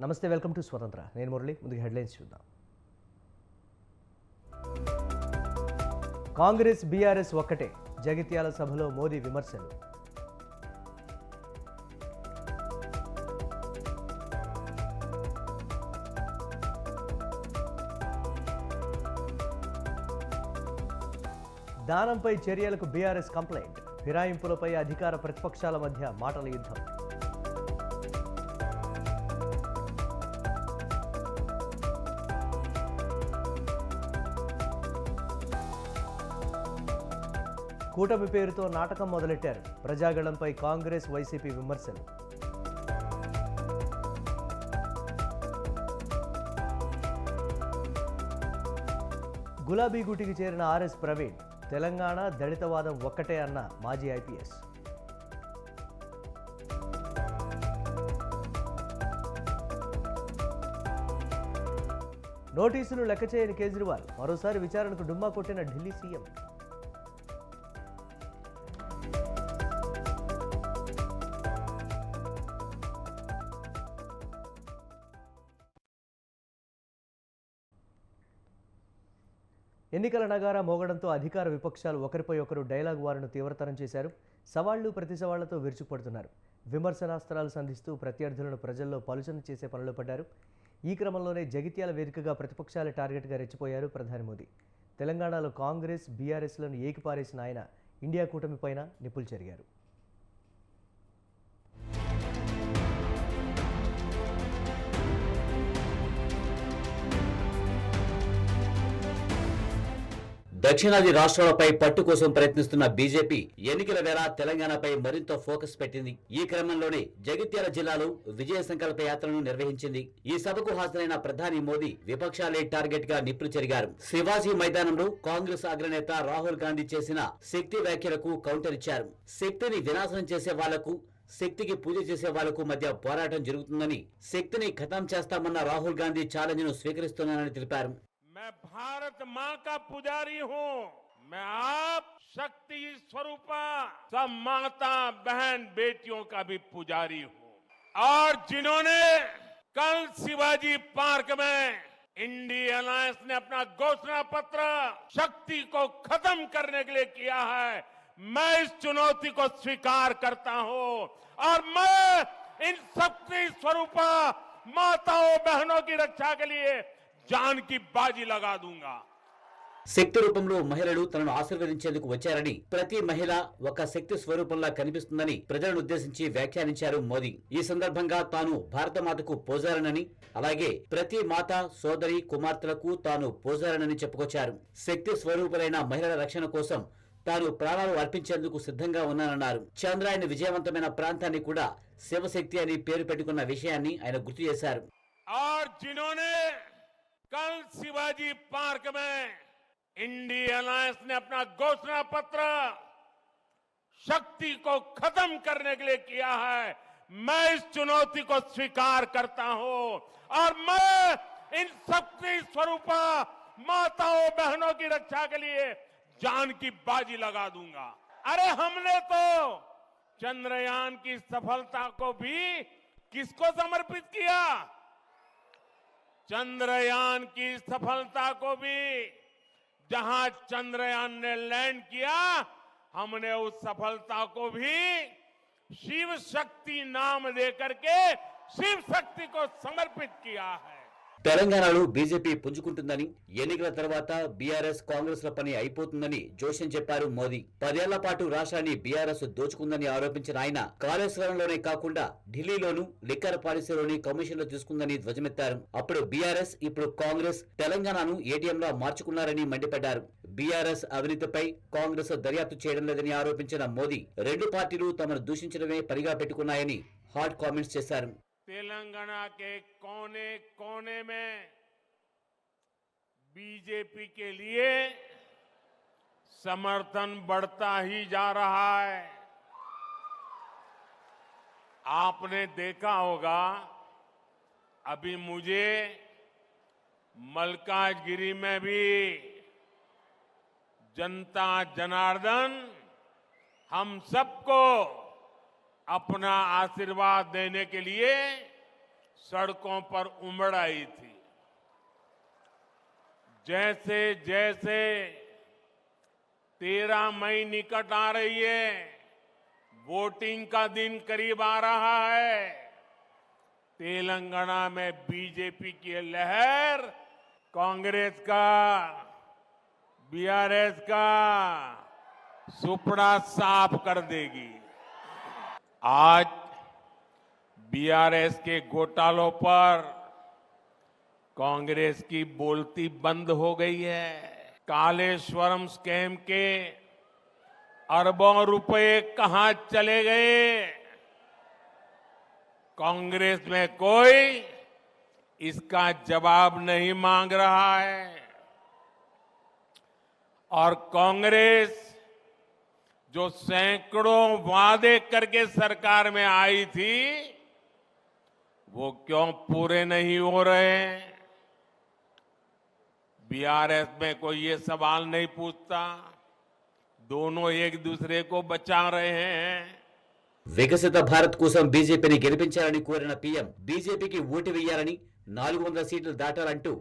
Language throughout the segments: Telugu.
నమస్తే, వెల్కమ్ టు స్వతంత్ర. నేను మురళి. ముందుగా హెడ్లైన్స్ చూద్దాం. కాంగ్రెస్ బీఆర్ఎస్ ఒక్కటే, జగిత్యాల సభలో మోదీ విమర్శలు. దానంపై చర్యలకు బీఆర్ఎస్ కంప్లైంట్, ఫిరాయింపులపై అధికార ప్రతిపక్షాల మధ్య మాటల యుద్ధం. కూటమి పేరుతో నాటకం మొదలెట్టారు, ప్రజాగళంపై కాంగ్రెస్ వైసీపీ విమర్శలు. గులాబీ గూటికి చేరిన ఆర్ఎస్ ప్రవీణ్, తెలంగాణ దళితవాదం ఒక్కటే అన్న మాజీ ఐపీఎస్. నోటీసులు లెక్క చేయని కేజ్రీవాల్, మరోసారి విచారణకు డుమ్మా కొట్టిన ఢిల్లీ సీఎం. ఎన్నికల నగారా మోగడంతో అధికార విపక్షాలు ఒకరిపై ఒకరు డైలాగ్ వారును తీవ్రతరం చేశారు. సవాళ్లు ప్రతి సవాళ్లతో విరుచుకుపడుతున్నారు. విమర్శనాస్త్రాలు సంధిస్తూ ప్రత్యర్థులను ప్రజల్లో పలుచన చేసే పనులు పడ్డారు. ఈ క్రమంలోనే జగిత్యాల వేదికగా ప్రతిపక్షాల టార్గెట్గా రెచ్చిపోయారు ప్రధాని మోదీ. తెలంగాణలో కాంగ్రెస్ బీఆర్ఎస్లను ఏకిపారేసిన ఆయన ఇండియా కూటమిపైన నిప్పులు చెరిగారు. దక్షిణాది రాష్ట్రాలపై పట్టు కోసం ప్రయత్నిస్తున్న బీజేపీ ఎన్నికల వేళ తెలంగాణపై మరింత ఫోకస్ పెట్టింది. ఈ క్రమంలోనే జగిత్యాల జిల్లాలో విజయ సంకల్ప యాత్రను నిర్వహించింది. ఈ సభకు హాజరైన ప్రధాని మోదీ విపక్షాలే టార్గెట్ గా నిప్పులు చెరిగారు. శివాజీ మైదానంలో కాంగ్రెస్ అగ్రనేత రాహుల్ గాంధీ చేసిన శక్తి వ్యాఖ్యలకు కౌంటర్ ఇచ్చారు. శక్తిని వినాశనం చేసే వాళ్లకు, శక్తికి పూజ చేసే వాళ్లకు మధ్య పోరాటం జరుగుతుందని, శక్తిని ఖతం చేస్తామన్న రాహుల్ గాంధీ ఛాలెంజ్ ను స్వీకరిస్తున్నానని తెలిపారు. मैं भारत मां का पुजारी हूं। मैं आप शक्ति स्वरूपा सब माता बहन बेटियों का भी पुजारी हूं। और जिन्होंने कल शिवाजी पार्क में इंडिया अलायंस ने अपना घोषणा पत्र शक्ति को खत्म करने के लिए किया है, मैं इस चुनौती को स्वीकार करता हूं और मैं इन शक्ति स्वरूपा माताओं बहनों की रक्षा के लिए जान की बाजी लगा दूंगा. శక్తి రూపంలో మహిళలు తనను ఆశీర్వదించేందుకు వచ్చారని, ప్రతి మహిళ ఒక శక్తి స్వరూపంలా కనిపిస్తుందని ప్రజలను ఉద్దేశించి వ్యాఖ్యానించారు మోదీ. ఈ సందర్భంగా తాను భారతమాతకు పోజారనని, అలాగే ప్రతి మాత సోదరి కుమార్తెలకు తాను పోజారనని చెప్పుకొచ్చారు. శక్తి స్వరూపులైన మహిళల రక్షణ కోసం తాను ప్రాణాలు అర్పించేందుకు సిద్ధంగా ఉన్నానన్నారు. చంద్రాయన్ విజయవంతమైన ప్రాంతాన్ని కూడా శివశక్తి అని పేరు పెట్టుకున్న విషయాన్ని ఆయన గుర్తు చేశారు. कल शिवाजी पार्क में इंडिया अलायंस ने अपना घोषणा पत्र शक्ति को खत्म करने के लिए किया है, मैं इस चुनौती को स्वीकार करता हूं और मैं इन शक्ति स्वरूपा माताओं बहनों की रक्षा के लिए जान की बाजी लगा दूंगा. अरे हमने तो चंद्रयान की सफलता को भी किसको समर्पित किया? चंद्रयान की सफलता को भी, जहां चंद्रयान ने लैंड किया, हमने उस सफलता को भी शिव शक्ति नाम देकर के शिव शक्ति को समर्पित किया है. తెలంగాణలో బీజేపీ పుంజుకుంటుందని, ఎన్నికల తర్వాత బీఆర్ఎస్ కాంగ్రెస్ ల పని అయిపోతుందని జోషన్ చెప్పారు మోదీ. 10 ఏళ్ల పాటు రాష్ట్రాన్ని బీఆర్ఎస్ దోచుకుందని ఆరోపించిన ఆయన కాళేశ్వరంలోనే కాకుండా ఢిల్లీలోనూ లిక్కర్ పాలసీలోని కమిషన్లు తీసుకుందని ధ్వజమెత్తారు. అప్పుడు బీఆర్ఎస్, ఇప్పుడు కాంగ్రెస్ తెలంగాణను ఏటీఎంలా మార్చుకున్నారని మండిపడ్డారు. బీఆర్ఎస్ అవినీతిపై కాంగ్రెస్ దర్యాప్తు చేయడం లేదని ఆరోపించిన మోదీ రెండు పార్టీలు తమను దూషించడమే పనిగా పెట్టుకున్నాయని హాట్ కామెంట్స్ చేశారు. तेलंगाना के कोने कोने में बीजेपी के लिए समर्थन बढ़ता ही जा रहा है. आपने देखा होगा, अभी मुझे मल्काजगिरी में भी जनता जनार्दन हम सबको अपना आशीर्वाद देने के लिए सड़कों पर उमड़ आई थी। जैसे जैसे 13 मई निकट आ रही है, वोटिंग का दिन करीब आ रहा है, तेलंगाना में बीजेपी की लहर कांग्रेस का, बीआरएस का सुपड़ा साफ कर देगी। आज बीआरएस के घोटालों पर कांग्रेस की बोलती बंद हो गई है। कालेश्वरम स्कैम के अरबों रुपए कहां चले गए, कांग्रेस में कोई इसका जवाब नहीं मांग रहा है। और कांग्रेस जो सैकड़ों वादे करके सरकार में आई थी, वो क्यों पूरे नहीं हो रहे हैं? बीआरएस में कोई ये सवाल नहीं पूछता। दोनों एक दूसरे को बचा रहे हैं। వికసిత భారత్ కోసం బీజేపీని గెలిపించాలని కోరిన పీఎం బీజేపీకి ఓటు వేయాలని 400 సీట్లు దాటాలంటూ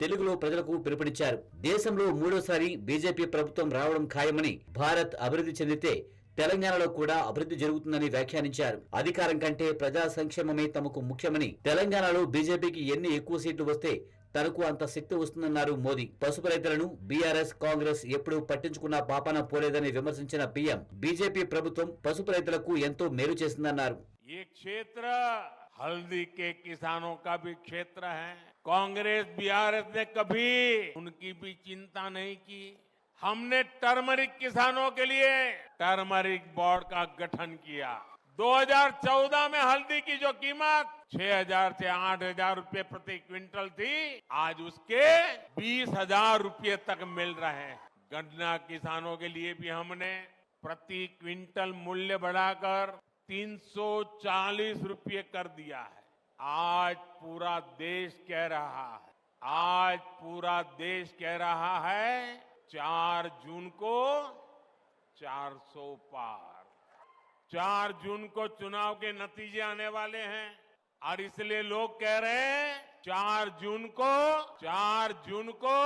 తెలుగులో ప్రజలకు పిలుపునిచ్చారు. దేశంలో మూడోసారి బీజేపీ ప్రభుత్వం రావడం ఖాయమని, భారత్ అభివృద్ధి చెందితే తెలంగాణలో కూడా అభివృద్ధి జరుగుతుందని వ్యాఖ్యానించారు. అధికారం కంటే ప్రజా సంక్షేమమే తమకు ముఖ్యమని, తెలంగాణలో బీజేపీకి ఎన్ని ఎక్కువ సీట్లు వస్తే తనకు అంత శక్తి వస్తుందన్నారు మోదీ. పసుపు రైతులను బీఆర్ఎస్, కాంగ్రెస్ ఎప్పుడూ పట్టించుకున్న పాపాన పోలేదని విమర్శించిన పీఎం బీజేపీ ప్రభుత్వం పసుపు రైతులకు ఎంతో మేలు చేసిందన్నారు. ये क्षेत्र हल्दी के किसानों का भी क्षेत्र है। कांग्रेस बीआरएस ने कभी उनकी भी चिंता नहीं की। हमने टर्मरिक किसानों के लिए टर्मरिक बोर्ड का गठन किया। 2014 में हल्दी की जो कीमत 6,000 से 8,000 रुपए प्रति क्विंटल थी, आज उसके 20,000 रुपए तक मिल रहे हैं। गन्ना किसानों के लिए भी हमने प्रति क्विंटल मूल्य बढ़ाकर 340 रुपये कर दिया है। आज पूरा देश कह रहा है, आज पूरा देश कह रहा है 4 जून को 400 पार। 4 जून को चुनाव के नतीजे आने वाले हैं और इसलिए लोग कह रहे हैं 4 जून को 4 जून को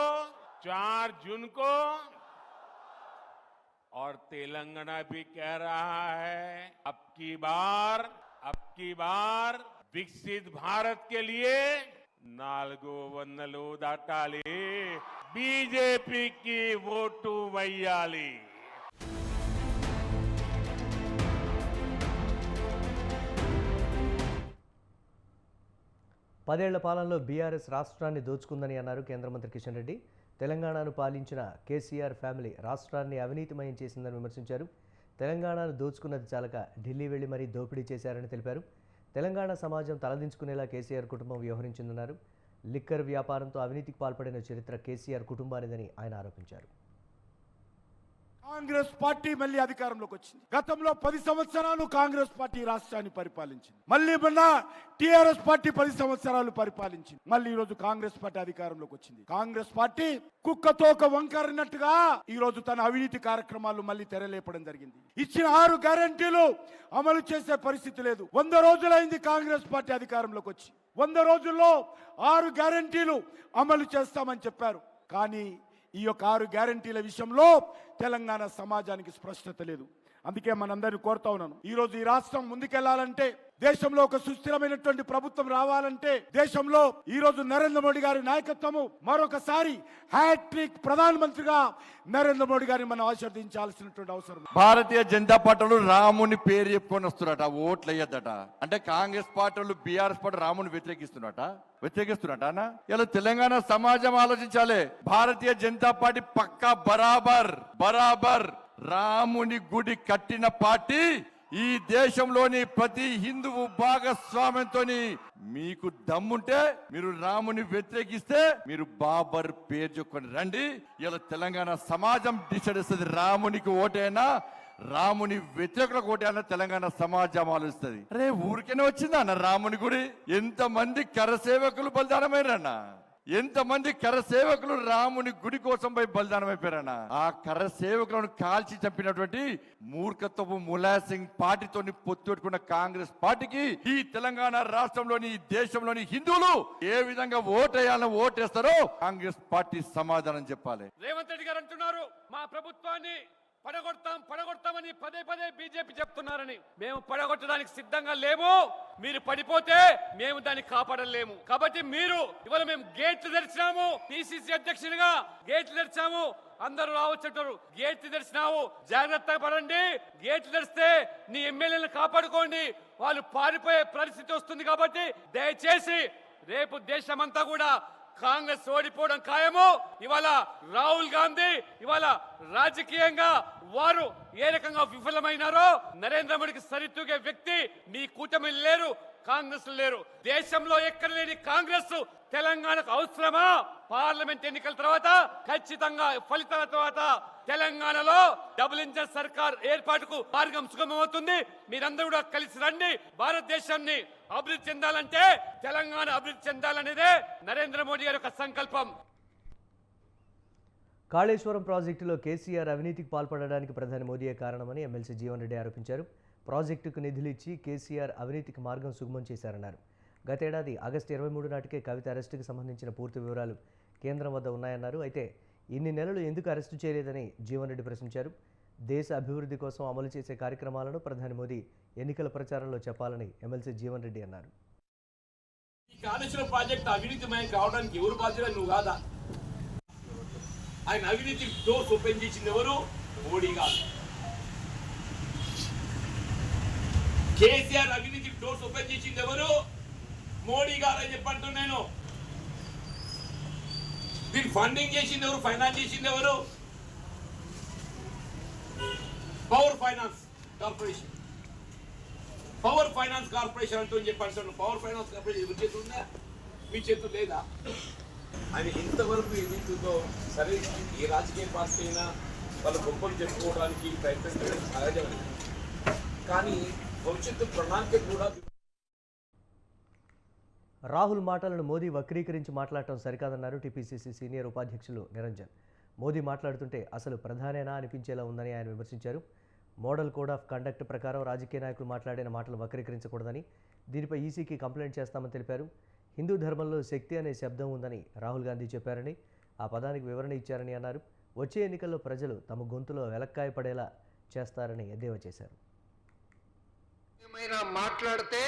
4 जून को। और तेलंगाना भी कह रहा है अब की बार विकसित भारत के लिए 4 వందలు దాటాలి, बीजेपी ఓటు వెయ్యాలి. పదేళ్ల పాలనలో బీఆర్ఎస్ రాష్ట్రాన్ని దోచుకుందని అన్నారు కేంద్ర మంత్రి కిషన్ రెడ్డి. తెలంగాణను పాలించిన కేసీఆర్ ఫ్యామిలీ రాష్ట్రాన్ని అవినీతిమయం చేసిందని విమర్శించారు. తెలంగాణను దోచుకున్నది చాలక ఢిల్లీ వెళ్లి మరీ దోపిడీ చేశారని తెలిపారు. తెలంగాణ సమాజం తలదించుకునేలా కేసీఆర్ కుటుంబం వ్యవహరించిందన్నారు. లిక్కర్ వ్యాపారంతో అవినీతికి పాల్పడిన చరిత్ర కేసీఆర్ కుటుంబానిదని ఆయన ఆరోపించారు. కాంగ్రెస్ పార్టీ మళ్ళీ అధికారంలోకి వచ్చింది. గతంలో 10 సంవత్సరాలు కాంగ్రెస్ పార్టీ రాష్ట్రాన్ని పరిపాలించింది. మళ్ళీ మొన్న టిఆర్ఎస్ పార్టీ 10 సంవత్సరాలు పరిపాలించింది. మళ్ళీ ఈ రోజు కాంగ్రెస్ పార్టీ అధికారంలోకి వచ్చింది. కాంగ్రెస్ పార్టీ కుక్కతో ఒక వంకరినట్టుగా ఈ రోజు తన అవినీతి కార్యక్రమాలు మళ్ళీ తెరలేపడం జరిగింది. ఇచ్చిన 6 గ్యారెంటీలు అమలు చేసే పరిస్థితి లేదు. 100 రోజులైంది కాంగ్రెస్ పార్టీ అధికారంలోకి వచ్చి. 100 రోజుల్లో 6 గ్యారెంటీలు అమలు చేస్తామని చెప్పారు. కానీ ఈ యొక్క 6 గ్యారెంటీల విషయంలో తెలంగాణ సమాజానికి స్పష్టత లేదు. అందుకే మనందరినీ కోరుతా ఉన్నాను, ఈ రోజు ఈ రాష్ట్రం ముందుకెళ్లాలంటే, దేశంలో ఒక సుస్థిరమైనటువంటి ప్రభుత్వం రావాలంటే, దేశంలో ఈ రోజు నరేంద్ర మోడీ గారి నాయకత్వము మరొకసారి హ్యాట్రిక్ ప్రధానమంత్రిగా నరేంద్ర మోడీ గారిని మనం ఆశీర్వదించాల్సినటువంటి అవసరం. భారతీయ జనతా పార్టీలు రాముని పేరు చెప్పుకొని వస్తున్నట, ఓట్లు అయ్యద్దట. అంటే కాంగ్రెస్ పార్టీలు బీఆర్ఎస్ పార్టీ రాముని వ్యతిరేకిస్తున్నట అన్న. ఇలా తెలంగాణ సమాజం ఆలోచించాలి. భారతీయ జనతా పార్టీ పక్కా బరాబర్ రాముని గుడి కట్టిన పార్టీ. ఈ దేశంలోని ప్రతి హిందువు భాగస్వామ్యంతో మీకు దమ్ముంటే మీరు రాముని వ్యతిరేకిస్తే మీరు బాబర్ పేరు చెప్పుకొని రండి. ఇలా తెలంగాణ సమాజం డిసైడ్ చేస్తుంది. రామునికి ఓటైనా, రాముని వ్యతిరేకులకు ఓటైనా తెలంగాణ సమాజం ఆలోచిస్తుంది. అరే ఊరికనే వచ్చిందా అన్న రాముని గుడి? ఎంతమంది కరసేవకులు బలిదానమైరన్న, ఎంతమంది కర సేవకులు రాముని గుడి కోసం పోయి బలిదానం అయిపోయారన్న. ఆ కర సేవకులను కాల్చి చంపినటువంటి మూర్ఖత్వపు ములాయం సింగ్ పార్టీతోని పొత్తు పెట్టుకున్న కాంగ్రెస్ పార్టీకి ఈ తెలంగాణ రాష్ట్రంలోని ఈ దేశంలోని హిందువులు ఏ విధంగా ఓటేయాలని ఓటేస్తారో కాంగ్రెస్ పార్టీ సమాధానం చెప్పాలి. రేవంత్ రెడ్డి గారు అంటున్నారు మా ప్రభుత్వాన్ని పడగొడతామని పదే పదే బీజేపీ చెప్తున్నారని. మేము పడగొట్టడానికి సిద్ధంగా లేము. మీరు పడిపోతే మేము దాన్ని కాపాడలేము. కాబట్టి మీరు ఇవాళ మేము గేట్లు తెరిచినాము. పిసిసి అధ్యక్షునిగా గేట్లు తెరిచాము. అందరూ రావచ్చుంటారు. గేట్లు తెరిచినావు, జాగ్రత్తగా పడండి. గేట్లు తెరిస్తే నీ ఎమ్మెల్యేలను కాపాడుకోండి. వాళ్ళు పారిపోయే పరిస్థితి వస్తుంది. కాబట్టి దయచేసి రేపు దేశమంతా కూడా కాంగ్రెస్ ఓడిపోవడం ఖాయము. ఇవాళ రాహుల్ గాంధీ ఇవాళ రాజకీయంగా వారు ఏ రకంగా విఫలమైనారో నరేంద్ర మోడీకి సరితూగే వ్యక్తి మీ కూటమి లేరు, కాంగ్రెస్ లేరు. దేశంలో ఎక్కడ లేని కాంగ్రెస్ తెలంగాణకు అవసరమా? పార్లమెంట్ ఎన్నికల తర్వాత ఖచ్చితంగా ఫలితాల తర్వాత తెలంగాణలో డబుల్ ఇంజన్ సర్కార్ ఏర్పాటుకు మార్గం సుగమవుతుంది. మీరందరూ కూడా కలిసి రండి. భారతదేశాన్ని అభివృద్ధి చెందాలంటే తెలంగాణ అభివృద్ధి చెందాలనేదే నరేంద్ర మోడీ గారి యొక్క సంకల్పం. కాళేశ్వరం ప్రాజెక్టులో కేసీఆర్ అవినీతికి పాల్పడడానికి ప్రధాని మోదీయే కారణమని ఎమ్మెల్సీ జీవన్ రెడ్డి ఆరోపించారు. ప్రాజెక్టుకు నిధులిచ్చి కేసీఆర్ అవినీతికి మార్గం సుగమం చేశారన్నారు. గతేడాది ఆగస్టు 23 నాటికే కవిత అరెస్టుకు సంబంధించిన పూర్తి వివరాలు కేంద్రం వద్ద ఉన్నాయన్నారు. అయితే ఇన్ని నెలలు ఎందుకు అరెస్టు చేయలేదని జీవన్ రెడ్డి ప్రశ్నించారు. దేశ అభివృద్ధి కోసం అమలు చేసే కార్యక్రమాలను ప్రధాని మోదీ ఎన్నికల ప్రచారంలో చెప్పాలని ఎమ్మెల్సీ జీవన్ రెడ్డి అన్నారు. ఈ కాళేశ్వరం ప్రాజెక్టు అవినీతిమయం కావడానికి ఎవరు బాధ్యులు? నువ్వు కాదా? ఆయన అవినీతి డోర్స్ ఓపెన్ చేసింది ఎవరు? మోడీ కాదు. కేసీఆర్ అవినీతి డోర్స్ ఓపెన్ చేసింది ఎవరు? మోడీ గారు అని చెప్పంటున్నాను నేను. దీన్ని ఫండింగ్ చేసింది ఎవరు? ఫైనాన్స్ చేసింది ఎవరు? Power finance corporation. Power finance corporation అంటూ చెప్పంటున్నాను. పవర్ ఫైనాన్స్ కార్పొరేషన్ ఎవరి చేతులు ఉందా? మీ చేతులు లేదా? ఆయన ఇంతవరకు ఏదైతుందో సరే, ఏ రాజకీయ పార్టీ అయినా వాళ్ళ గొప్పలు చెప్పుకోవడానికి ప్రయత్నించడం సహజమే. కానీ భవిష్యత్తు ప్రణాళిక కూడా రాహుల్ మాటలను మోదీ వక్రీకరించి మాట్లాడటం సరికాదన్నారు టీపీసీసీ సీనియర్ ఉపాధ్యక్షులు నిరంజన్. మోదీ మాట్లాడుతుంటే అసలు ప్రధానేనా అనిపించేలా ఉందని ఆయన విమర్శించారు. మోడల్ కోడ్ ఆఫ్ కండక్ట్ ప్రకారం రాజకీయ నాయకులు మాట్లాడిన మాటలు వక్రీకరించకూడదని, దీనిపై ఈసీకి కంప్లైంట్ చేస్తామని తెలిపారు. హిందూ ధర్మంలో శక్తి అనే శబ్దం ఉందని రాహుల్ గాంధీ చెప్పారని, ఆ పదానికి వివరణ ఇచ్చారని అన్నారు. వచ్చే ఎన్నికల్లో ప్రజలు తమ గొంతులో వెలక్కాయ పడేలా చేస్తారని ఎద్దేవా చేశారు. ఏమైనా మాట్లాడితే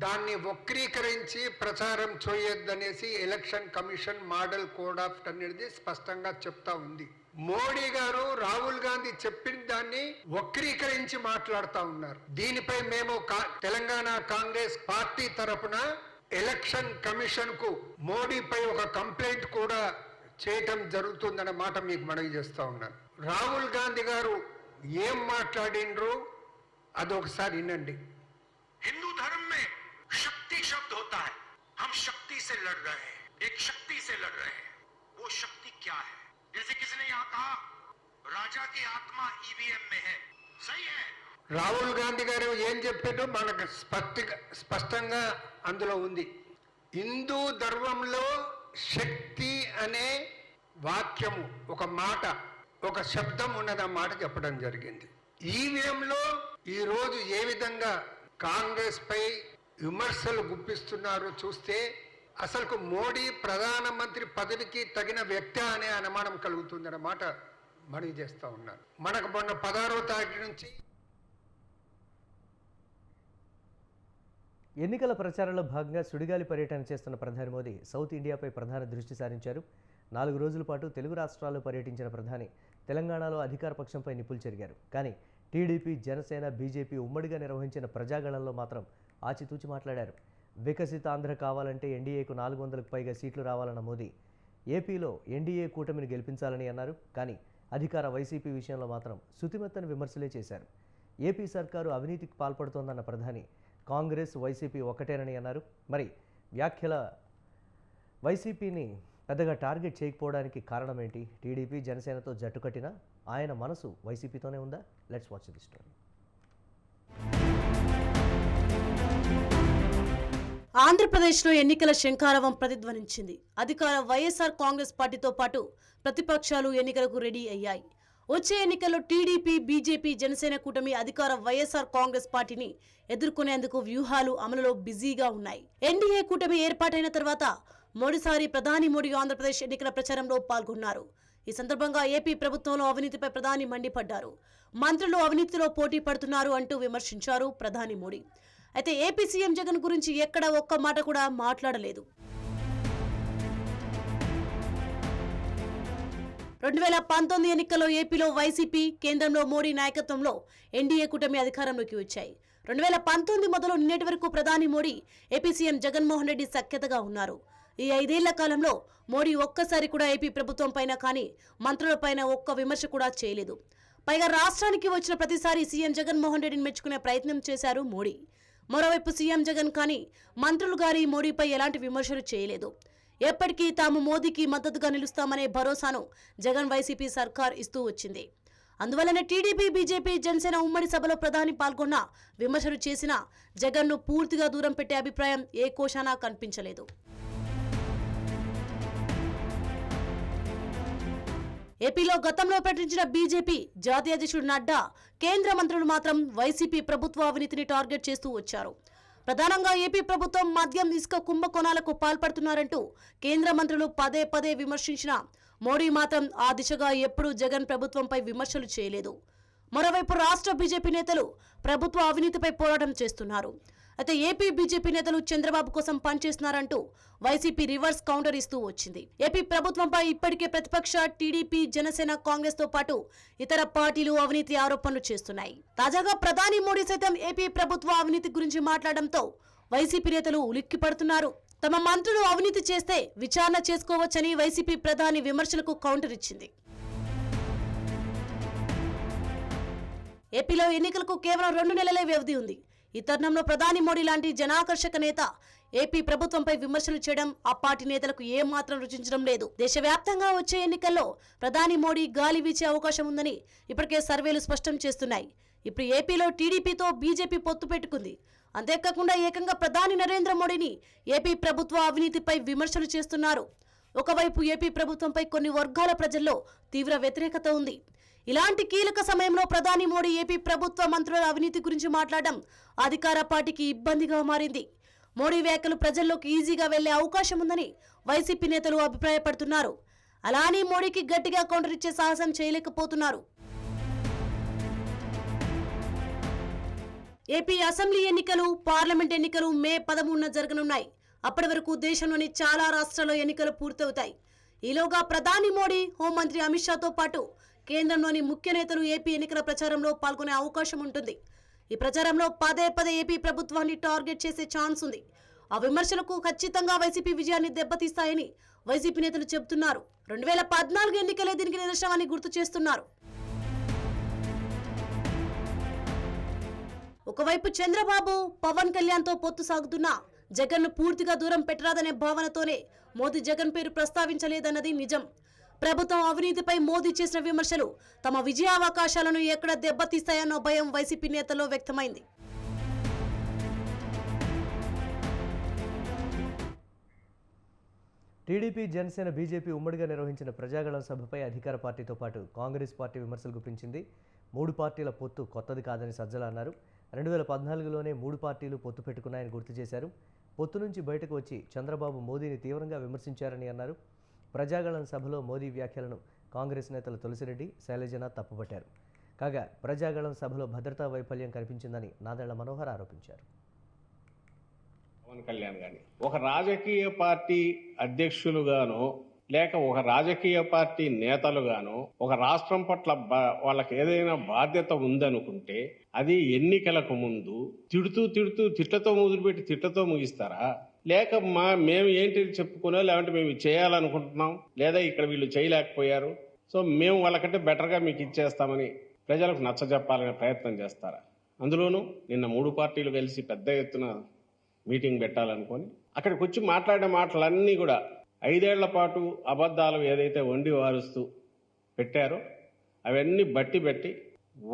దాన్ని వక్రీకరించి ప్రచారం చేయొద్దనేసి election commission model code of అనేది స్పష్టంగా చెప్తా ఉంది. మోడీ గారు రాహుల్ గాంధీ చెప్పిన దాన్ని వక్రీకరించి మాట్లాడుతూ ఉన్నారు. దీనిపై మేము తెలంగాణ కాంగ్రెస్ పార్టీ తరపున ఎలక్షన్ కమిషన్ కు మోడీపై ఒక కంప్లైంట్ కూడా చేయటం జరుగుతుందన్న మాట మీకు మనవి చేస్తా ఉన్నాను. రాహుల్ గాంధీ గారు ఏం మాట్లాడిండ్రు అదొకసారి వినండి. हिंदू धर्म में शक्ति शब्द होता है. हम शक्ति से लड़ रहे हैं, एक शक्ति से लड़ रहे हैं. वो शक्ति क्या है? जैसे किसी ने यहाँ कहा राजा की आत्मा ईवीएम में है. सही है. రాహుల్ గాంధీ గారు ఏం చెప్పారో మనకు స్పష్టంగా అందులో ఉంది. హిందూ ధర్మంలో శక్తి అనే వాక్యము, ఒక మాట, ఒక శబ్దం ఉన్నది. ఆ మాట చెప్పడం జరిగింది. ఈవీఎంలో ఈరోజు ఏ విధంగా కాంగ్రెస్ పై విమర్శలు గుప్పిస్తున్నారు చూస్తే అసలు మోడీ ప్రధానమంత్రి పదవికి తగిన వ్యక్తి అనే అనుమానం కలుగుతుందన్నమాట మనవి చేస్తా ఉన్నారు. మనకు మొన్న 16వ తారీఖు నుంచి ఎన్నికల ప్రచారంలో భాగంగా సుడిగాలి పర్యటన చేస్తున్న ప్రధాని మోదీ సౌత్ ఇండియాపై ప్రధాన దృష్టి సారించారు. 4 రోజుల పాటు తెలుగు రాష్ట్రాల్లో పర్యటించిన ప్రధాని తెలంగాణలో అధికార పక్షంపై నిప్పులు చెరిగారు. కానీ టీడీపీ, జనసేన, బీజేపీ ఉమ్మడిగా నిర్వహించిన ప్రజాగళంలో మాత్రం ఆచితూచి మాట్లాడారు. వికసిత ఆంధ్ర కావాలంటే ఎన్డీఏకు 400కు పైగా సీట్లు రావాలన్న మోదీ ఏపీలో ఎన్డీఏ కూటమిని గెలిపించాలని అన్నారు. కానీ అధికార వైసీపీ విషయంలో మాత్రం శుతిమెత్తని విమర్శలే చేశారు. ఏపీ సర్కారు అవినీతికి పాల్పడుతోందన్న ప్రధాని కాంగ్రెస్, వైసీపీ ఒకటేనని అన్నారు. మరి వ్యాఖ్యల వైసీపీని పెద్దగా టార్గెట్ చేయకపోవడానికి కారణం ఏంటి? టీడీపీ, జనసేనతో జట్టు కట్టినా ఆయన మనసు వైసీపీతోనే ఉందా? Let's watch the story. ఆంధ్రప్రదేశ్లో ఎన్నికల శంఖారావం ప్రతిధ్వనించింది. అధికార వైఎస్ఆర్ కాంగ్రెస్ పార్టీతో పాటు ప్రతిపక్షాలు ఎన్నికలకు రెడీ అయ్యాయి. వచ్చే ఎన్నికల్లో టీడీపీ, బీజేపీ, జనసేన కూటమి అధికార వైఎస్ఆర్ కాంగ్రెస్ పార్టీని ఎదుర్కొనేందుకు వ్యూహాలు అమలులో బిజీగా ఉన్నాయి. ఎన్డీఏ కూటమి ఏర్పాటైన తర్వాత మరోసారి ప్రధాని మోడీ ఆంధ్రప్రదేశ్ ఎన్నికల ప్రచారంలో పాల్గొన్నారు. ఈ సందర్భంగా ఏపీ ప్రభుత్వంలో అవినీతిపై ప్రధాని మండిపడ్డారు. మంత్రులు అవినీతిలో పోటీ పడుతున్నారు అంటూ విమర్శించారు ప్రధాని మోడీ. అయితే ఏపీ సీఎం జగన్ గురించి ఎక్కడ ఒక్క మాట కూడా మాట్లాడలేదు. 2019 ఎన్నికల్లో ఏపీలో వైసీపీ, కేంద్రంలో మోడీ నాయకత్వంలో ఎన్డీఏ కూటమి అధికారంలోకి వచ్చాయి. 2019 మొదలు నిన్నటి వరకు ప్రధాని మోడీ, ఏపీ సీఎం జగన్మోహన్ రెడ్డి సఖ్యతగా ఉన్నారు. ఈ 5 ఏళ్ల కాలంలో మోడీ ఒక్కసారి కూడా ఏపీ ప్రభుత్వం పైన కానీ మంత్రులపైన ఒక్క విమర్శ కూడా చేయలేదు. పైగా రాష్ట్రానికి వచ్చిన ప్రతిసారి సీఎం జగన్మోహన్ రెడ్డిని మెచ్చుకునే ప్రయత్నం చేశారు మోడీ. మరోవైపు సీఎం జగన్ కానీ మంత్రులు గారి మోడీపై ఎలాంటి విమర్శలు చేయలేదు. ఎప్పటికీ తాము మోదీకి మద్దతుగా నిలుస్తామనే భరోసాను జగన్ వైసీపీ సర్కార్ ఇస్తూ వచ్చింది. అందువల్లనే టీడీపీ, బీజేపీ, జనసేన ఉమ్మడి సభలో ప్రధాని పాల్గొన్న విమర్శలు చేసినా జగన్ను పూర్తిగా దూరం పెట్టే అభిప్రాయం ఏ కోశానా కనిపించలేదు. ఏపీలో గతంలో ప్రకటించిన బీజేపీ జాతీయ అధ్యక్షుడు నడ్డా, కేంద్ర మంత్రులు మాత్రం వైసీపీ ప్రభుత్వ అవినీతిని టార్గెట్ చేస్తూ వచ్చారు. ప్రధానంగా ఏపీ ప్రభుత్వం మద్యం, ఇసుక కుంభకోణాలకు పాల్పడుతున్నారంటూ కేంద్ర మంత్రులు పదే పదే విమర్శించిన మోడీ మాత్రం ఆ దిశగా ఎప్పుడూ జగన్ ప్రభుత్వంపై విమర్శలు చేయలేదు. మరోవైపు రాష్ట్ర బీజేపీ నేతలు ప్రభుత్వ అవినీతిపై పోరాటం చేస్తున్నారు. అయితే ఏపీ బీజేపీ నేతలు చంద్రబాబు కోసం పనిచేస్తున్నారంటూ వైసీపీ రివర్స్ కౌంటర్ ఇస్తూ వచ్చింది. ఏపీ ప్రభుత్వంపై ఇప్పటికే ప్రతిపక్ష టీడీపీ, జనసేన, కాంగ్రెస్ తో పాటు ఇతర పార్టీలు అవినీతి ఆరోపణలు చేస్తున్నాయి. తాజాగా ప్రధాని మోడీ సైతం ఏపీ ప్రభుత్వ అవినీతి గురించి మాట్లాడడంతో వైసీపీ నేతలు ఉలిక్కి పడుతున్నారు. తమ మంత్రులు అవినీతి చేస్తే విచారణ చేసుకోవచ్చని వైసీపీ ప్రధాని విమర్శలకు కౌంటర్ ఇచ్చింది. ఏపీలో ఎన్నికలకు కేవలం 2 నెలలే వ్యవధి ఉంది. ఈ తరుణంలో ప్రధాని మోడీ లాంటి జనాకర్షక నేత ఏపీ ప్రభుత్వంపై విమర్శలు చేయడం ఆ పార్టీ నేతలకు ఏమాత్రం రుచించడం లేదు. దేశవ్యాప్తంగా వచ్చే ఎన్నికల్లో ప్రధాని మోడీ గాలి వీచే అవకాశం ఉందని ఇప్పటికే సర్వేలు స్పష్టం చేస్తున్నాయి. ఇప్పుడు ఏపీలో టీడీపీతో బీజేపీ పొత్తు పెట్టుకుంది. అంతేకాకుండా ఏకంగా ప్రధాని నరేంద్ర మోడీని ఏపీ ప్రభుత్వ అవినీతిపై విమర్శలు చేస్తున్నారు. ఒకవైపు ఏపీ ప్రభుత్వంపై కొన్ని వర్గాల ప్రజల్లో తీవ్ర వ్యతిరేకత ఉంది. ఇలాంటి కీలక సమయంలో ప్రధాని మోడీ ఏపీ ప్రభుత్వ మంత్రుల అవినీతి గురించి మాట్లాడడం అధికార పార్టీకి ఇబ్బందిగా మారింది. మోడీ వ్యాఖ్యలు ప్రజల్లోకి ఈజీగా వెళ్లే అవకాశం ఉందని వైసీపీ నేతలు అభిప్రాయపడుతున్నారు. అలానే మోడీకి గట్టిగా కౌంటర్ ఇచ్చే సాహసం చేయలేకపోతున్నారు. ఏపీ అసెంబ్లీ ఎన్నికలు, పార్లమెంట్ ఎన్నికలు మే 13న జరగనున్నాయి. అప్పటి వరకు దేశంలోని చాలా రాష్ట్రాల్లో ఎన్నికలు పూర్తవుతాయి. ఈలోగా ప్రధాని మోడీ, హోంమంత్రి అమిత్ షాతో పాటు కేంద్రంలోని ముఖ్య నేతలు ఏపీ ఎన్నికల ప్రచారంలో పాల్గొనే అవకాశం ఉంటుంది. ఈ ప్రచారంలో పదే పదే ఏపీ ప్రభుత్వాన్ని టార్గెట్ చేసే ఛాన్స్ ఉంది. ఆ విమర్శలకు ఖచ్చితంగా వైసీపీ విజయాన్ని దెబ్బతీస్తాయని వైసీపీ నేతలు చెబుతున్నారు. 2014 ఎన్నికలే దీనికి నిదర్శనమని గుర్తు చేస్తున్నారు. ఒకవైపు చంద్రబాబు, పవన్ కళ్యాణ్తో పొత్తు సాగుతున్నా జగన్ను పూర్తిగా దూరం పెట్టరాదనే భావనతోనే మోదీ జగన్ పేరు ప్రస్తావించలేదన్నది నిజం. ప్రభుత్వం అవినీతిపై మోదీ చేసిన విమర్శలు తమ విజయావకాశాలను ఎక్కడ దెబ్బతీస్తాయన్న భయం వైసీపీ నేతల్లో వ్యక్తమైంది. టీడీపీ, జనసేన, బీజేపీ ఉమ్మడిగా నిర్వహించిన ప్రజాగళం సభపై అధికార పార్టీతో పాటు కాంగ్రెస్ పార్టీ విమర్శలు గుప్పించింది. 3 పార్టీల పొత్తు కొత్తది కాదని సజ్జల అన్నారు. 2014లోనే 3 పార్టీలు పొత్తు పెట్టుకున్నాయని గుర్తు చేశారు. పొత్తు నుంచి బయటకు వచ్చి చంద్రబాబు మోదీని తీవ్రంగా విమర్శించారని అన్నారు. ప్రజాగళం సభలో మోదీ వ్యాఖ్యలను కాంగ్రెస్ నేతలు తులసిరెడ్డి, శైలజనాథ్ తప్పుపట్టారు. కాగా ప్రజాగళం సభలో భద్రతా వైఫల్యం కనిపించిందని నాదెళ్ల మనోహర్ ఆరోపించారు. పవన్ కళ్యాణ్ గాని ఒక రాజకీయ పార్టీ అధ్యక్షులుగానో లేక ఒక రాజకీయ పార్టీ నేతలుగానో ఒక రాష్ట్రం పట్ల వాళ్ళకి ఏదైనా బాధ్యత ఉందనుకుంటే అది ఎన్నికలకు ముందు తిట్లతో మొదలుపెట్టి తిట్లతో ముగిస్తారా? లేక మేము ఏంటి చెప్పుకునో లేదంటే మేము చేయాలనుకుంటున్నాం లేదా ఇక్కడ వీళ్ళు చేయలేకపోయారు సో మేము వాళ్ళకంటే బెటర్గా మీకు ఇచ్చేస్తామని ప్రజలకు నచ్చజెప్పాలనే ప్రయత్నం చేస్తారా? అందులోనూ నిన్న 3 పార్టీలు కలిసి పెద్ద ఎత్తున మీటింగ్ పెట్టాలనుకొని అక్కడికి వచ్చి మాట్లాడే మాటలన్నీ కూడా 5 ఏళ్ల పాటు అబద్ధాలు ఏదైతే వండి వారుస్తూ పెట్టారో అవన్నీ బట్టి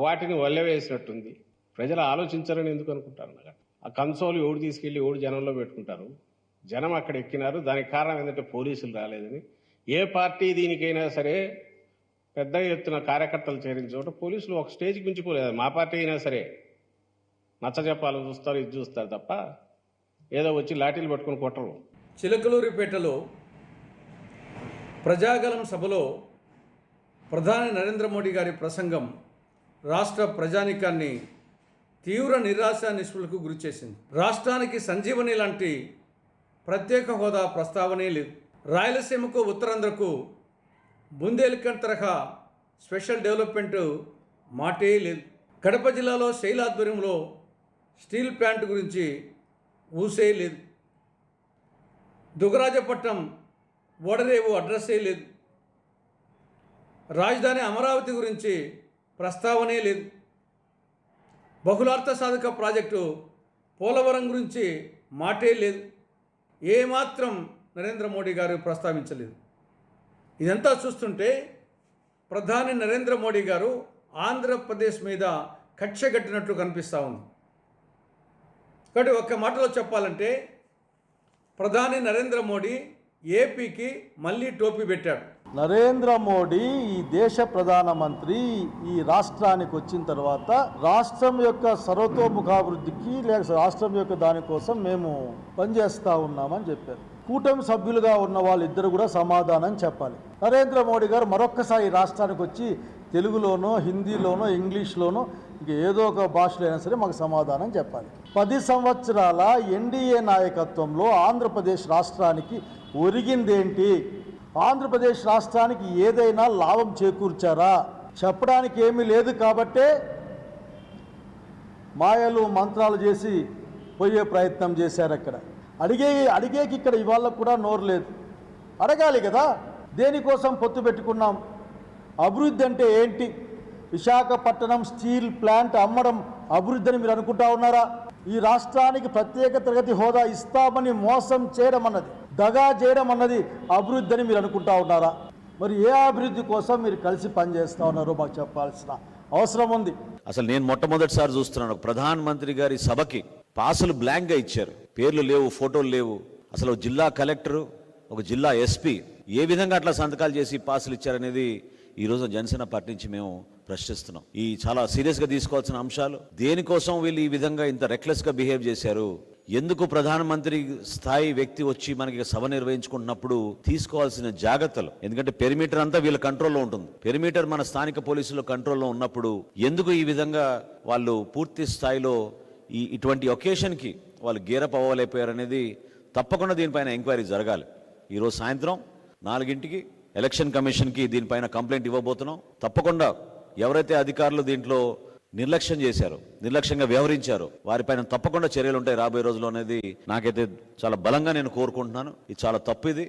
వాటిని వల్లవేసినట్టుంది. ప్రజలు ఆలోచించారని ఎందుకు అనుకుంటారు? ఆ కన్సోల్ ఎవడు తీసుకెళ్లి ఎవడు జనంలో పెట్టుకుంటారు. జనం అక్కడ ఎక్కినారు. దానికి కారణం ఏంటంటే పోలీసులు రాలేదని. ఏ పార్టీ దీనికైనా సరే పెద్ద ఎత్తున కార్యకర్తలు చేరిన చోట పోలీసులు ఒక స్టేజ్కి మించిపోలేదు. మా పార్టీ అయినా సరే నచ్చ చెప్పాలని చూస్తారు, ఇది చూస్తారు తప్ప ఏదో వచ్చి లాఠీలు పట్టుకుని కొట్టరు. చిలకలూరిపేటలో ప్రజాగలం సభలో ప్రధాని నరేంద్ర మోడీ గారి ప్రసంగం రాష్ట్ర ప్రజానీకాన్ని తీవ్ర నిరాశ నిస్పృహలకు గురిచేసింది. రాష్ట్రానికి సంజీవని లాంటి ప్రత్యేక హోదా ప్రస్తావనే లేదు. రాయలసీమకు ఉత్తరాంధ్రకు బుందేల్ఖండ్ తరహా స్పెషల్ డెవలప్మెంట్ మాటే లేదు. కడప జిల్లాలో శైల ఆధ్వర్యంలో స్టీల్ ప్లాంట్ గురించి ఊసే లేదు. దుగరాజపట్నం ఓడరేవు అడ్రస్సే లేదు. రాజధాని అమరావతి గురించి ప్రస్తావనే లేదు. బహుళార్థ సాధక ప్రాజెక్టు పోలవరం గురించి మాటే లేదు. ఏమాత్రం నరేంద్ర మోడీ గారు ప్రస్తావించలేదు. ఇదంతా చూస్తుంటే ప్రధాని నరేంద్ర మోడీ గారు ఆంధ్రప్రదేశ్ మీద కక్ష కట్టినట్లు కనిపిస్తూ ఉంది. కాబట్టి ఒక్క మాటలో చెప్పాలంటే ప్రధాని నరేంద్ర మోడీ ఏపీకి మళ్ళీ టోపీ పెట్టాడు. నరేంద్ర మోడీ ఈ దేశ ప్రధానమంత్రి ఈ రాష్ట్రానికి వచ్చిన తర్వాత రాష్ట్రం యొక్క సర్వతోముఖాభివృద్ధికి లేక రాష్ట్రం యొక్క దానికోసం మేము పనిచేస్తూ ఉన్నామని చెప్పారు. కూటమి సభ్యులుగా ఉన్న వాళ్ళిద్దరు కూడా సమాధానం చెప్పాలి. నరేంద్ర మోడీ గారు మరొక్కసారి రాష్ట్రానికి వచ్చి తెలుగులోనో హిందీలోనో ఇంగ్లీష్లోనో ఇంక ఏదో ఒక భాషలో అయినా సరే మాకు సమాధానం చెప్పాలి. 10 సంవత్సరాల ఎన్డీఏ నాయకత్వంలో ఆంధ్రప్రదేశ్ రాష్ట్రానికి ఒరిగిందేంటి? ఆంధ్రప్రదేశ్ రాష్ట్రానికి ఏదైనా లాభం చేకూర్చారా? చెప్పడానికి ఏమీ లేదు. కాబట్టే మాయలు మంత్రాలు చేసి పోయే ప్రయత్నం చేశారు. అక్కడ అడిగేకి ఇక్కడ ఇవాళ కూడా నోరు లేదు. అడగాలి కదా, దేనికోసం పొత్తు పెట్టుకున్నాం? అభివృద్ధి అంటే ఏంటి? విశాఖపట్నం స్టీల్ ప్లాంట్ అమ్మడం అభివృద్ధి అని మీరు అనుకుంటా ఉన్నారా? ఈ రాష్ట్రానికి ప్రత్యేక తరగతి హోదా ఇస్తామని మోసం చేయడం అన్నది, దగా చేయడం అన్నది అభివృద్ధి అని మీరు అనుకుంటా ఉన్నారా? మరి ఏ అభివృద్ధి కోసం మీరు కలిసి పనిచేస్తూ ఉన్నారో మాకు చెప్పాల్సిన అవసరం ఉంది. అసలు నేను మొట్టమొదటిసారి చూస్తున్నాను ప్రధాన మంత్రి గారి సభకి పాసులు బ్లాంక్గా ఇచ్చారు. పేర్లు లేవు, ఫోటోలు లేవు. అసలు జిల్లా కలెక్టరు, ఒక జిల్లా ఎస్పీ ఏ విధంగా అట్లా సంతకాలు చేసి పాసులు ఇచ్చారనేది ఈరోజు జనసేన పార్టీ నుంచి మేము ప్రశ్నిస్తున్నాం. ఈ చాలా సీరియస్గా తీసుకోవాల్సిన అంశాలు. దేనికోసం వీళ్ళు ఈ విధంగా ఇంత రెక్లెస్గా బిహేవ్ చేశారు? ఎందుకు ప్రధానమంత్రి స్థాయి వ్యక్తి వచ్చి మనకి సభ నిర్వహించుకుంటున్నప్పుడు తీసుకోవాల్సిన జాగ్రత్తలు? ఎందుకంటే పెరిమీటర్ అంతా వీళ్ళ కంట్రోల్లో ఉంటుంది. పెరిమీటర్ మన స్థానిక పోలీసుల కంట్రోల్లో ఉన్నప్పుడు ఎందుకు ఈ విధంగా వాళ్ళు పూర్తి స్థాయిలో ఇటువంటి ఒకేషన్కి వాళ్ళు గేరప్ అవ్వలేకపోయారనేది తప్పకుండా దీనిపైన ఎంక్వైరీ జరగాలి. ఈరోజు సాయంత్రం 4 ఎలక్షన్ కమిషన్కి దీనిపైన కంప్లైంట్ ఇవ్వబోతున్నాం. తప్పకుండా ఎవరైతే అధికారులు దీంట్లో నిర్లక్ష్యం చేశారో, నిర్లక్ష్యంగా వ్యవహరించారో వారిపైన తప్పకుండా చర్యలు ఉంటాయి రాబోయే రోజుల్లో అనేది నాకైతే చాలా బలంగా నేను కోరుకుంటున్నాను. ఇది చాలా తప్పు. ఇది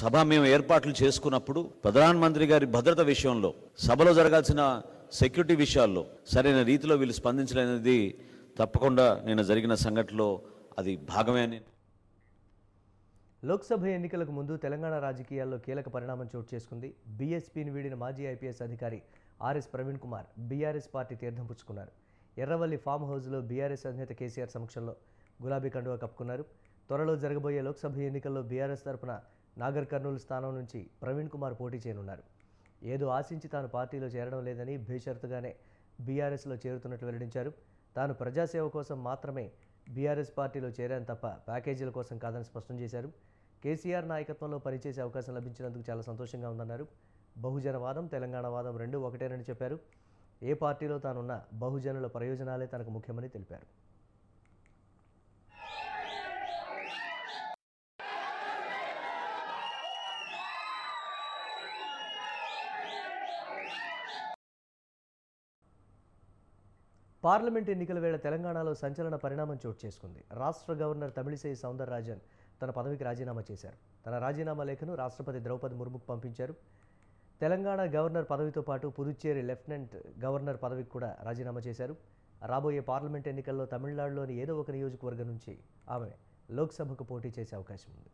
సభ మేము ఏర్పాట్లు చేసుకున్నప్పుడు ప్రధానమంత్రి గారి భద్రత విషయంలో, సభలో జరగాల్సిన సెక్యూరిటీ విషయాల్లో సరైన రీతిలో వీళ్ళు స్పందించలేనిది తప్పకుండా నేను జరిగిన సంఘటనలో అది భాగమే అని. లోక్సభ ఎన్నికలకు ముందు తెలంగాణ రాజకీయాల్లో కీలక పరిణామం చోటు చేసుకుంది. బీఎస్పీని వీడిన మాజీ ఐపీఎస్ అధికారి RS Praveen Kumar BRS party తీర్థం పుచ్చుకున్నారు. ఎర్రవల్లి ఫామ్ హౌస్లో బీఆర్ఎస్ అధినేత కేసీఆర్ సమక్షంలో గులాబీ కండువా కప్పుకున్నారు. త్వరలో జరగబోయే లోక్సభ ఎన్నికల్లో బీఆర్ఎస్ తరపున నాగర్ కర్నూలు స్థానం నుంచి ప్రవీణ్ కుమార్ పోటీ చేయనున్నారు. ఏదో ఆశించి తాను పార్టీలో చేరడం లేదని బేషరతుగానే బీఆర్ఎస్లో చేరుతున్నట్లు వెల్లడించారు. తాను ప్రజాసేవ కోసం మాత్రమే బీఆర్ఎస్ పార్టీలో చేరాను తప్ప ప్యాకేజీల కోసం కాదని స్పష్టం చేశారు. కేసీఆర్ నాయకత్వంలో పనిచేసే అవకాశం లభించినందుకు చాలా సంతోషంగా ఉందన్నారు. బహుజనవాదం, తెలంగాణవాదం రెండూ ఒకటేనని చెప్పారు. ఏ పార్టీలో తానున్న బహుజనుల ప్రయోజనాలే తనకు ముఖ్యమని తెలిపారు. పార్లమెంట్ ఎన్నికల వేళ తెలంగాణలో సంచలన పరిణామం చోటు చేసుకుంది. రాష్ట్ర గవర్నర్ తమిళిసై సౌందరరాజన్ తన పదవికి రాజీనామా చేశారు. తన రాజీనామా లేఖను రాష్ట్రపతి ద్రౌపది ముర్ముకు పంపించారు. తెలంగాణ గవర్నర్ పదవితో పాటు పుదుచ్చేరి లెఫ్టినెంట్ గవర్నర్ పదవికి కూడా రాజీనామా చేశారు. రాబోయే పార్లమెంట్ ఎన్నికల్లో తమిళనాడులోని ఏదో ఒక నియోజకవర్గం నుంచి ఆమె లోక్సభకు పోటీ చేసే అవకాశం ఉంది.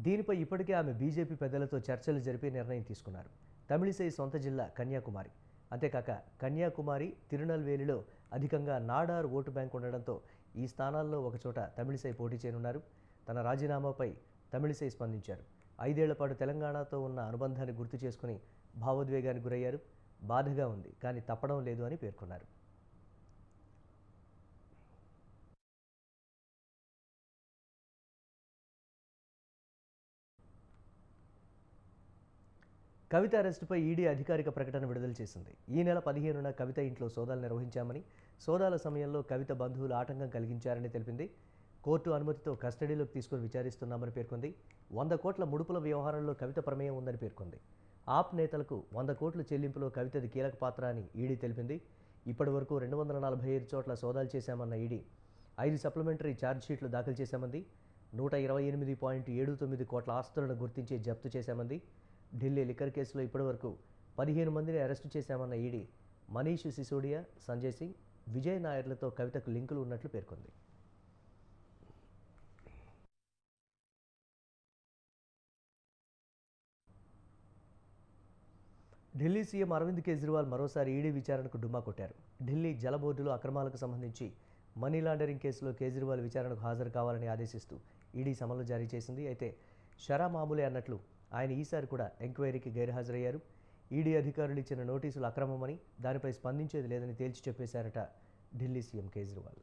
దీనిపై ఇప్పటికే ఆమె బీజేపీ పెద్దలతో చర్చలు జరిపి నిర్ణయం తీసుకున్నారు. తమిళిసై సొంత జిల్లా కన్యాకుమారి. అంతేకాక కన్యాకుమారి, తిరునల్వేలిలో అధికంగా నాడార్ ఓటు బ్యాంక్ ఉండడంతో ఈ స్థానాల్లో ఒకచోట తమిళిసై పోటీ చేయనున్నారు. తన రాజీనామాపై తమిళిసై స్పందించారు. 5 ఏళ్ల పాటు తెలంగాణతో ఉన్న అనుబంధాన్ని గుర్తు చేసుకుని భావోద్వేగానికి గురయ్యారు. బాధగా ఉంది, కానీ తప్పడం లేదు అని పేర్కొన్నారు. కవిత అరెస్టుపై ఈడీ అధికారిక ప్రకటన విడుదల చేసింది. ఈ నెల 15న కవిత ఇంట్లో సోదాలు నిర్వహించామని, సోదాల సమయంలో కవిత బంధువులు ఆటంకం కలిగించారని తెలిపింది. కోర్టు అనుమతితో కస్టడీలోకి తీసుకుని విచారిస్తున్నామని పేర్కొంది. 100 కోట్ల ముడుపుల వ్యవహారంలో కవిత ప్రమేయం ఉందని పేర్కొంది. ఆప్ నేతలకు 100 కోట్ల చెల్లింపులో కవితది కీలక పాత్ర అని ఈడీ తెలిపింది. ఇప్పటి వరకు 245 చోట్ల సోదాలు చేశామన్న ఈడీ 5 సప్లిమెంటరీ ఛార్జ్షీట్లు దాఖలు చేశామంది. 128.79 కోట్ల ఆస్తులను గుర్తించి జప్తు చేశామంది. ఢిల్లీ లిక్కర్ కేసులో ఇప్పటివరకు 15 మందిని అరెస్టు చేశామన్న ఈడీ మనీష్ సిసోడియా, సంజయ్ సింగ్, విజయ్ నాయర్లతో కవితకు లింకులు ఉన్నట్లు పేర్కొంది. ఢిల్లీ సీఎం అరవింద్ కేజ్రీవాల్ మరోసారి ఈడీ విచారణకు డుమ్మా కొట్టారు. ఢిల్లీ జల బోర్డులో అక్రమాలకు సంబంధించి మనీ లాండరింగ్ కేసులో కేజ్రీవాల్ విచారణకు హాజరు కావాలని ఆదేశిస్తూ ఈడీ సమన్లు జారీ చేసింది. అయితే షరా మామూలే అన్నట్లు ఆయన ఈసారి కూడా ఎంక్వైరీకి గైర్హాజరయ్యారు. ఈడీ అధికారులు ఇచ్చిన నోటీసులు అక్రమమని, దానిపై స్పందించేది లేదని తేల్చి చెప్పేశారట ఢిల్లీ సీఎం కేజ్రీవాల్.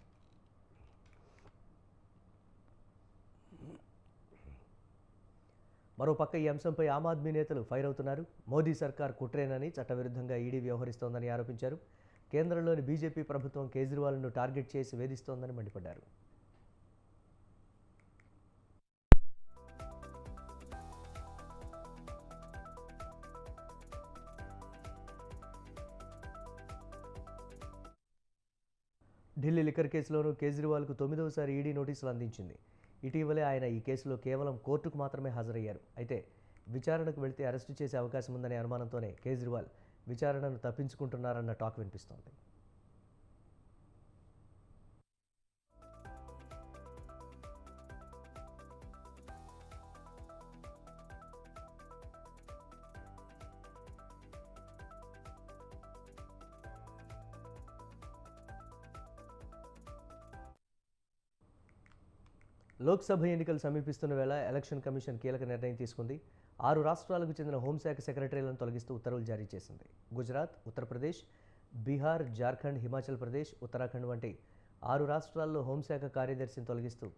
మరోపక్క ఈ అంశంపై ఆమ్ ఆద్మీ నేతలు ఫైర్ అవుతున్నారు. మోదీ సర్కార్ కుట్రేనని, చట్టవిరుద్ధంగా ఈడీ వ్యవహరిస్తోందని ఆరోపించారు. కేంద్రంలోని బీజేపీ ప్రభుత్వం కేజ్రీవాల్ను టార్గెట్ చేసి వేధిస్తోందని మండిపడ్డారు. ఢిల్లీ లిక్కర్ కేసులోనూ కేజ్రీవాల్కు 9వసారి ఈడీ నోటీసులు అందించింది. ఇటీవలే ఆయన ఈ కేసులో కేవలం కోర్టుకు మాత్రమే హాజరయ్యారు. అయితే విచారణకు వెళితే అరెస్టు చేసే అవకాశం ఉందనే అనుమానంతోనే కేజ్రీవాల్ విచారణను తప్పించుకుంటున్నారన్న టాక్ వినిపిస్తోంది. లోక్సభ ఎన్నికలు సమీపిస్తున్న వేళ ఎలక్షన్ కమిషన్ కీలక నిర్ణయం తీసుకుంది. 6 రాష్ట్రాలకు చెందిన హోంశాఖ సెక్రటరీలను తొలగిస్తూ ఉత్తర్వులు జారీ చేసింది. గుజరాత్, ఉత్తరప్రదేశ్, బీహార్, జార్ఖండ్, హిమాచల్ ప్రదేశ్, ఉత్తరాఖండ్ వంటి 6 రాష్ట్రాల్లో హోంశాఖ కార్యదర్శిని తొలగిస్తూ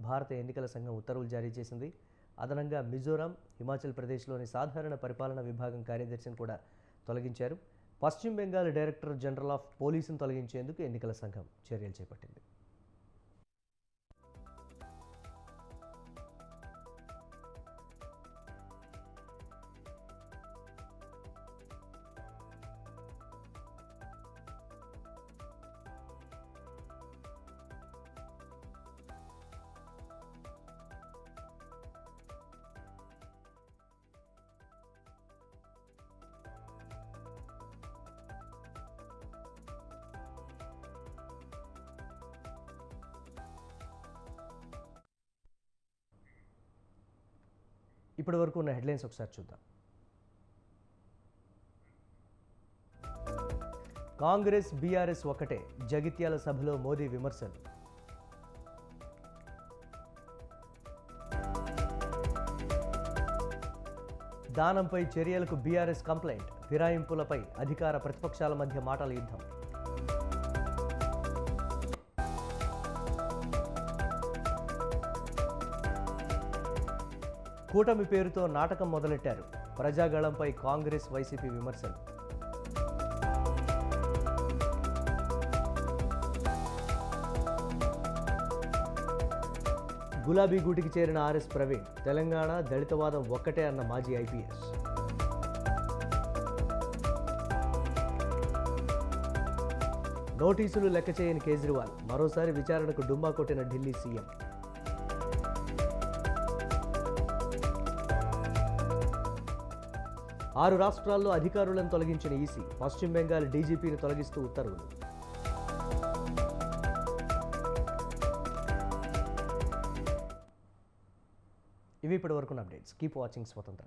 భారత ఎన్నికల సంఘం ఉత్తర్వులు జారీ చేసింది. అదనంగా మిజోరాం, హిమాచల్ ప్రదేశ్లోని సాధారణ పరిపాలనా విభాగం కార్యదర్శిని కూడా తొలగించారు. పశ్చిమ బెంగాల్ డైరెక్టర్ జనరల్ ఆఫ్ పోలీసును తొలగించేందుకు ఎన్నికల సంఘం చర్యలు చేపట్టింది. ఇప్పటి వరకు ఉన్న హెడ్లైన్స్ ఒకసారి చూద్దాం. కాంగ్రెస్, బీఆర్ఎస్ ఒకటే, జగిత్యాల సభలో మోదీ విమర్శలు. దానంపై చర్యలకు బీఆర్ఎస్ కంప్లైంట్, ఫిరాయింపులపై అధికార ప్రతిపక్షాల మధ్య మాటల యుద్ధం. కూటమి పేరుతో నాటకం మొదలెట్టారు, ప్రజాగళంపై కాంగ్రెస్, వైసీపీ విమర్శలు. గులాబీ గూటికి చేరిన ఆర్ఎస్ ప్రవీణ్, తెలంగాణ దళితవాదం ఒక్కటే అన్న మాజీ ఐపీఎస్. నోటీసులు లెక్క చేయని కేజ్రీవాల్, మరోసారి విచారణకు డుమ్మా కొట్టిన ఢిల్లీ సీఎం. ఆరు రాష్ట్రాల్లో అధికారులను తొలగించిన ఈసీ, పశ్చిమ బెంగాల్ డీజీపీని తొలగిస్తూ ఉత్తర్వులు. ఇవి ఇప్పటి వరకున్న అప్డేట్స్. కీప్ వాచింగ్ స్వతంత్ర.